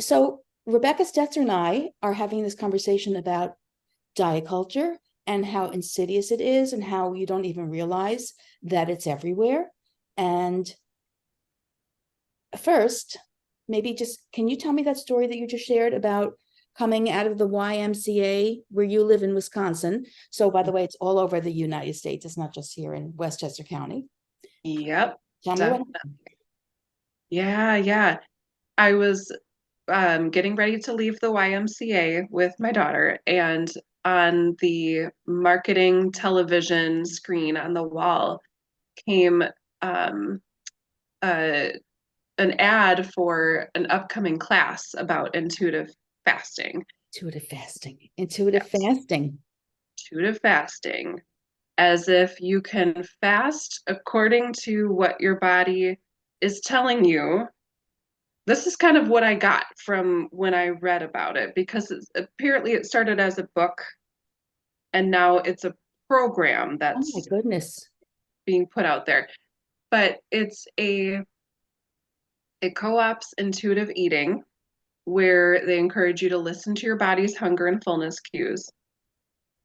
So Rebecca Stetzer and I are having this conversation about diet culture and how insidious it is and how you don't even realize that it's everywhere. And first, maybe just can you tell me that story that you just shared about coming out of the YMCA where you live in Wisconsin? So by the way, it's all over the United States. It's not just here in Westchester County. Yep, Tell me what. definitely. Yeah. I was getting ready to leave the YMCA with my daughter, and on the marketing television screen on the wall came um, a, an ad for an upcoming class about intuitive fasting. Intuitive fasting. Intuitive Yes, fasting. intuitive fasting, as if you can fast according to what your body is telling you. This is kind of what I got from when I read about it, because apparently it started as a book and now it's a program Oh my that's goodness. being put out there. But it co-ops intuitive eating, where they encourage you to listen to your body's hunger and fullness cues,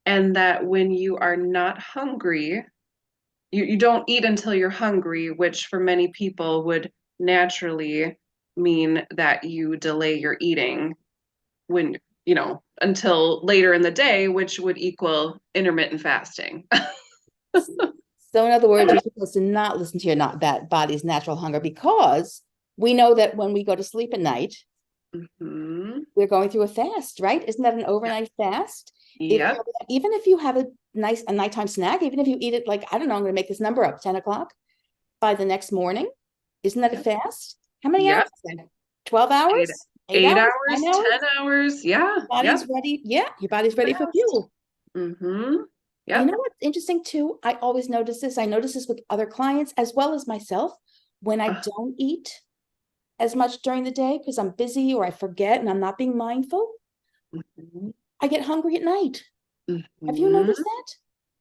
and that when you are not hungry, you don't eat until you're hungry, which for many people would naturally mean that you delay your eating when, until later in the day, which would equal intermittent fasting. So in other words, you're supposed to not listen to your not that body's natural hunger because we know that when we go to sleep at night, Hmm. we're going through a fast, right? Isn't that an overnight fast? If Yep. even if you have a nighttime snack, even if you eat it like I don't know, I'm going to make this number up, 10 o'clock by the next morning, isn't that a Yep. fast? How many hours Yep. is that? 12 Eight, hours? 8 eight hours? 9 hours, hours? 10 hours. Yeah. Body's Yep. ready. Yeah, your body's ready for Fast. fuel. Hmm. And you Yep. know what's interesting too? I always notice this. I notice this with other clients as well as myself. When I Uh, don't eat as much during the day because I'm busy or I forget and I'm not being mindful, mhm, I get hungry at night. Have you mhm. noticed that?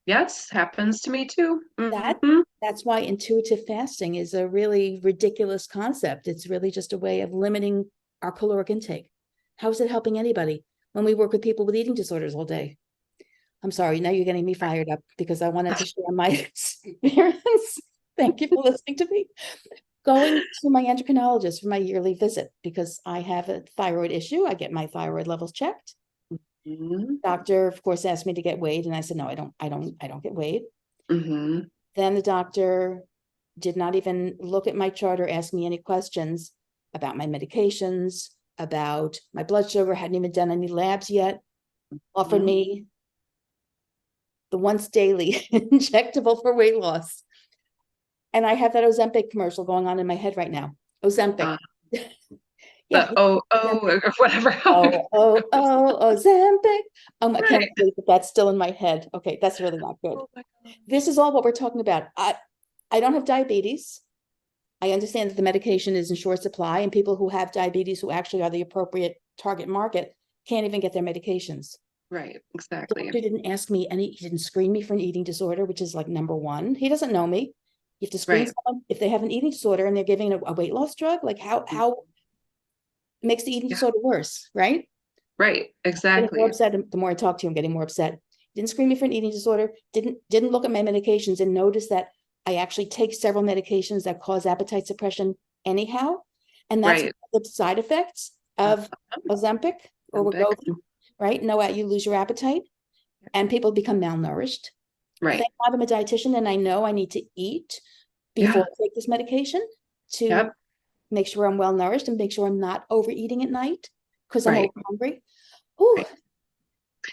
Yes, happens to me too. That Hmm. that's why intuitive fasting is a really ridiculous concept. It's really just a way of limiting our caloric intake. How is it helping anybody when we work with people with eating disorders all day? I'm sorry, now you're getting me fired up because I wanted to share my experience. Thank you for listening to me. Going to my endocrinologist for my yearly visit because I have a thyroid issue. I get my thyroid levels checked. Hmm. Doctor, of course, asked me to get weighed, and I said, no, I don't get weighed. Hmm. Then the doctor did not even look at my chart or ask me any questions about my medications, about my blood sugar, hadn't even done any labs yet, offered me the once daily injectable for weight loss. And I have that Ozempic commercial going on in my head right now. Ozempic. Uh, Yeah. the or whatever. Ozempic. I can't Right. believe that that's still in my head. Okay, that's really not good. Oh my This gosh. is all what we're talking about. I don't have diabetes. I understand that the medication is in short supply, and people who have diabetes, who actually are the appropriate target market, can't even get their medications. Right, The exactly. doctor didn't ask me any, he didn't screen me for an eating disorder, which is like number one. He doesn't know me. You have to screen Right. someone if they have an eating disorder and they're giving a weight loss drug. Like how makes the eating Yeah, disorder worse, right? right, Getting more exactly. upset the more I talk to you. I'm getting more upset. Didn't screen me for an eating disorder. Didn't look at my medications and notice that I actually take several medications that cause appetite suppression anyhow, and that's Right. the side effects of Ozempic or Ozempic. Wegovy, right? No, you lose your appetite, and people become malnourished. Right. Thank God I'm a dietitian, and I know I need to eat before Yeah. I take this medication to Yep. make sure I'm well nourished and make sure I'm not overeating at night because I'm over Right. hungry. Ooh, Right.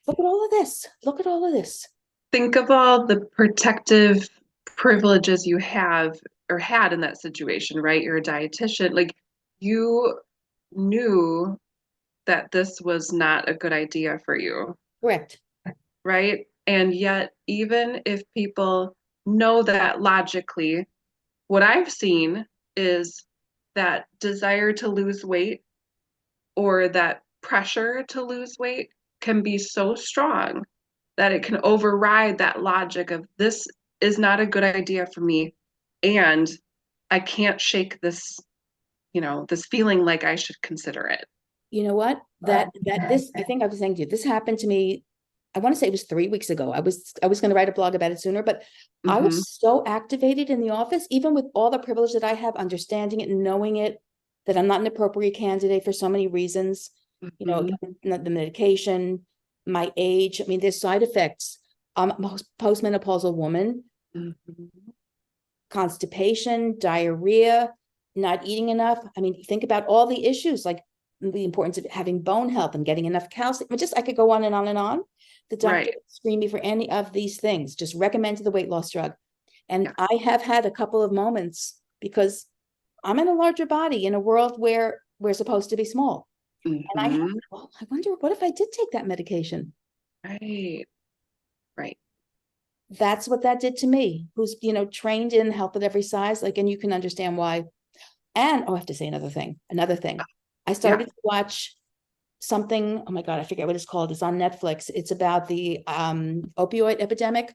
look at all of this. Look at all of this. Think of all the protective privileges you have or had in that situation, right? You're a dietitian. Like, you knew that this was not a good idea for you, Correct. right? And yet, even if people know that logically, what I've seen is that desire to lose weight or that pressure to lose weight can be so strong that it can override that logic of this is not a good idea for me, and I can't shake this, this feeling like I should consider it. You know what? I think I was saying to you, this happened to me. I want to say it was 3 weeks ago. I was going to write a blog about it sooner, but I Mm-hmm. was so activated in the office, even with all the privilege that I have, understanding it and knowing it, that I'm not an appropriate candidate for so many reasons. You know, Mm-hmm. again, the medication, my age. I mean, there's side effects. I'm a postmenopausal woman, Mm-hmm. constipation, diarrhea, not eating enough. I mean, think about all the issues, like the importance of having bone health and getting enough calcium. I could go on and on and on. The doctor Right. didn't screen me for any of these things, just recommended the weight loss drug. And Yeah. I have had a couple of moments because I'm in a larger body in a world where we're supposed to be small. And Mm-hmm. well, I wonder, what if I did take that medication? Right. Right. That's what that did to me, who's, trained in health at every size. Like, and you can understand why. And I have to say another thing. I Yeah. started to watch something. Oh my God, I forget what it's called. It's on Netflix. It's about the opioid epidemic.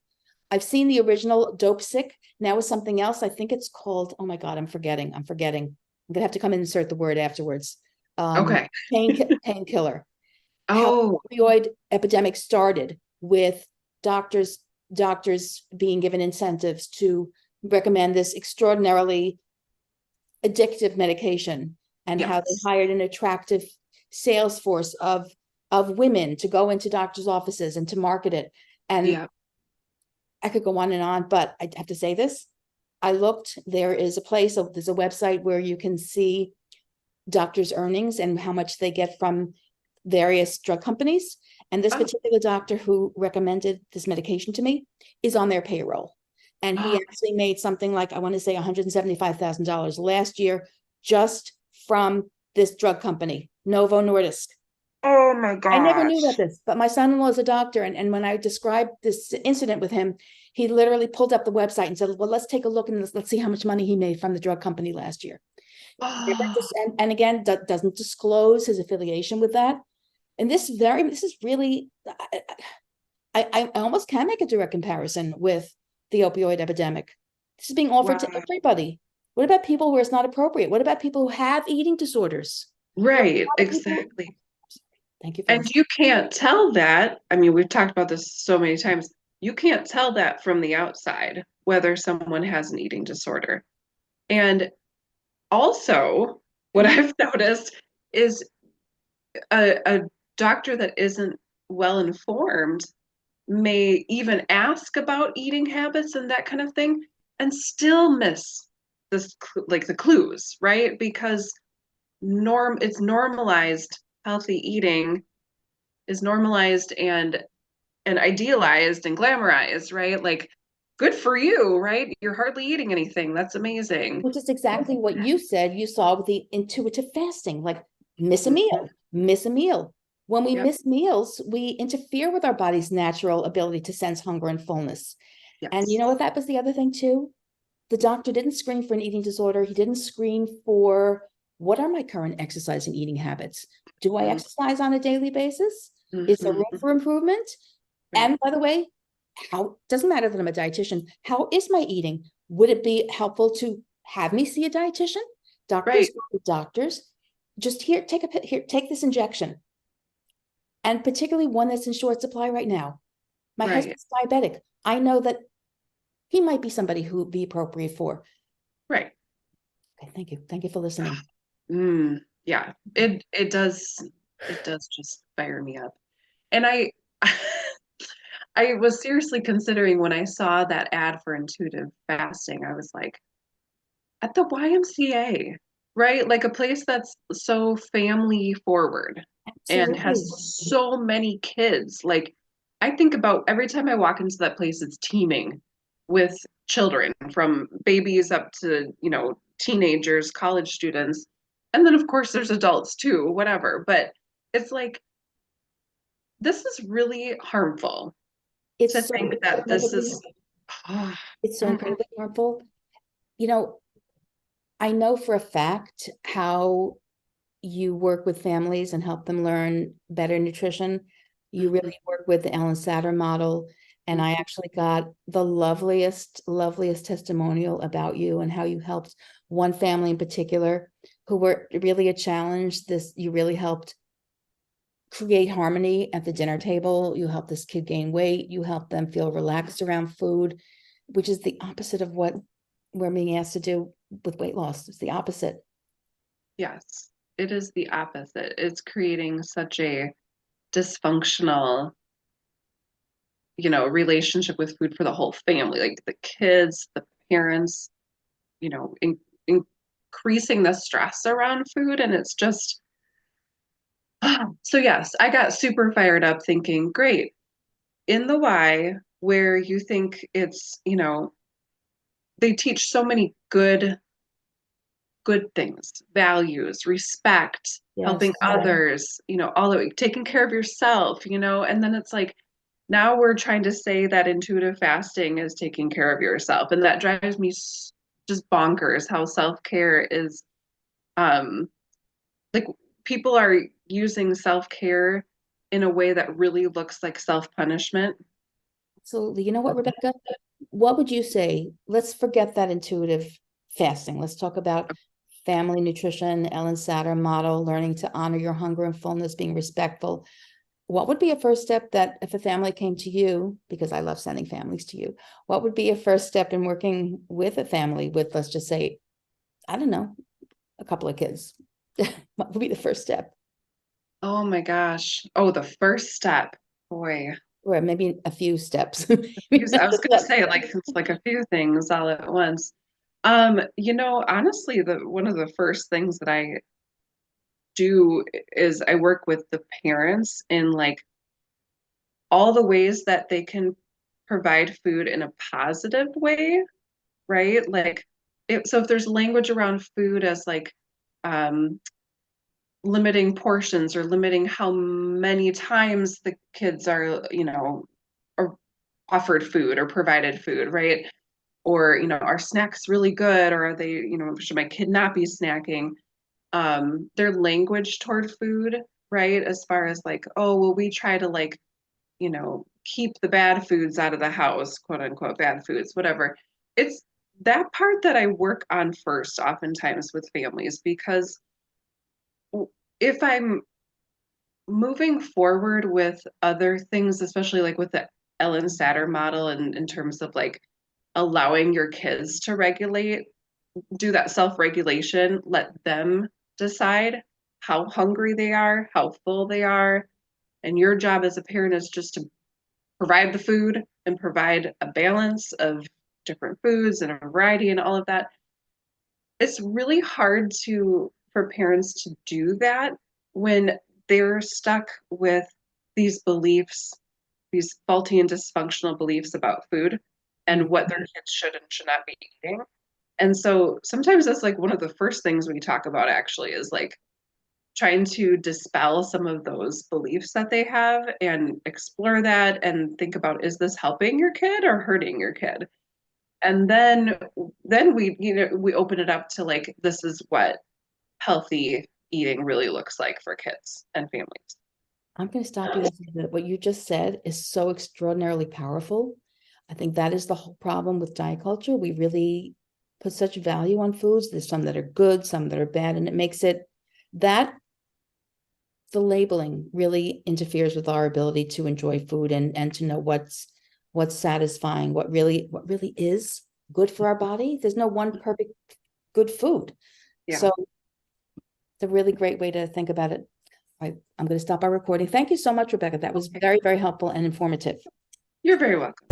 I've seen the original Dope Sick. Now it's something else. I think it's called, oh my God, I'm forgetting. I'm gonna have to come and insert the word afterwards. Um, Okay. painkiller. How Oh, the opioid epidemic started with doctors being given incentives to recommend this extraordinarily addictive medication, and how they yes. hired an attractive sales force of women to go into doctors' offices and to market it. And Yeah. I could go on and on, but I have to say this. I looked, there's a website where you can see doctors' earnings and how much they get from various drug companies. And this Oh. particular doctor who recommended this medication to me is on their payroll. And he Oh, actually made something like, I want to say $175,000 last year just from this drug company, Novo Nordisk. oh my I never knew about gosh. this, but my son-in-law is a doctor. And when I described this incident with him, he literally pulled up the website and said, well, let's take a look and let's see how much money he made from the drug company last year. Oh, And again, doesn't disclose his affiliation with that. And this is really, I almost can make a direct comparison with the opioid epidemic. This is being offered to wow. everybody. What about people where it's not appropriate? What about people who have eating disorders? You know, Right, a lot of people. exactly. Thank you for And listening. you can't tell that. I mean, we've talked about this so many times. You can't tell that from the outside, whether someone has an eating disorder. And also, what Mhm. I've noticed is a doctor that isn't well informed may even ask about eating habits and that kind of thing and still miss like the clues, right? Because it's normalized. Healthy eating is normalized and idealized and glamorized, right? Like, good for you, right? You're hardly eating anything. That's amazing. Which is exactly what you said you saw with the intuitive fasting, like miss a Mhm. meal, miss a meal. When we Yep. miss meals, we interfere with our body's natural ability to sense hunger and fullness. And you Yes. know what? That was the other thing too. The doctor didn't screen for an eating disorder. He didn't screen for, what are my current exercise and eating habits? Do I exercise on a daily basis? Is there room Mm-hmm. for improvement? Right. And by the way, how doesn't matter that I'm a dietitian. How is my eating? Would it be helpful to have me see a dietitian? Right. Doctors, just take this injection, and particularly one that's in short supply right now. My Right. husband's diabetic. I know that he might be somebody who would be appropriate for. Right. Okay, thank you. Thank you for listening. Yeah. It does just fire me up. And I I was seriously considering when I saw that ad for intuitive fasting, I was like, at the YMCA, right? Like a place that's so family forward and has Absolutely. so many kids. Like, I think about every time I walk into that place, it's teeming with children from babies up to, teenagers, college students. And then, of course, there's adults too, whatever. But it's like, this is really harmful to It's so think that this incredibly, is. Oh, it's so incredibly harmful. You know, I know for a fact how you work with families and help them learn better nutrition. You mhm, really work with the Ellen Satter model. And I mhm. actually got the loveliest testimonial about you and how you helped one family in particular who were really a challenge. You really helped create harmony at the dinner table. You help this kid gain weight. You help them feel relaxed around food, which is the opposite of what we're being asked to do with weight loss. It's the opposite. Yes, it is the opposite. It's creating such a dysfunctional, relationship with food for the whole family, like the kids, the parents, increasing the stress around food. And it's just, so yes, I got super fired up thinking, great, in the Y, where you think it's, they teach so many good things, values, respect, helping Yes. others, all the way, taking care of yourself, and then it's like, now we're trying to say that intuitive fasting is taking care of yourself. And that drives me just bonkers how self-care is, like people are using self-care in a way that really looks like self-punishment. Absolutely. You know what, Rebecca? What would you say? Let's forget that intuitive fasting. Let's talk about family nutrition, Ellen Satter model, learning to honor your hunger and fullness, being respectful. What would be a first step that if a family came to you, because I love sending families to you, what would be a first step in working with a family with, let's just say, I don't know, a couple of kids? What would be the first step? Oh my gosh. Oh, the first step. Boy. Or maybe a few steps. I was gonna say like it's like a few things all at once. Honestly, the one of the first things that I do is I work with the parents in like all the ways that they can provide food in a positive way, right? Like so if there's language around food as like um limiting portions or limiting how many times the kids are offered food or provided food, right? Or, are snacks really good? Or are they, should my kid not be snacking? Their language toward food, right? As far as like, oh, well, we try to like, keep the bad foods out of the house, quote unquote, bad foods, whatever. It's that part that I work on first, oftentimes with families, because if I'm moving forward with other things, especially like with the Ellen Satter model and in terms of like allowing your kids to do that self-regulation, let them decide how hungry they are, how full they are. And your job as a parent is just to provide the food and provide a balance of different foods and a variety and all of that. It's really hard for parents to do that when they're stuck with these beliefs, these faulty and dysfunctional beliefs about food and what their kids should and should not be eating. And so sometimes that's like one of the first things we talk about actually is like trying to dispel some of those beliefs that they have and explore that and think about, is this helping your kid or hurting your kid? And then we open it up to like, this is what healthy eating really looks like for kids and families. I'm going to stop you and say that what you just said is so extraordinarily powerful. I think that is the whole problem with diet culture. We really put such value on foods. There's some that are good, some that are bad, and it makes it that the labeling really interferes with our ability to enjoy food and to know what's satisfying, what really is good for our body. There's no one perfect good food. Yeah. So it's a really great way to think about it. I'm going to stop our recording. Thank you so much, Rebecca. That was very, very helpful and informative. You're very welcome.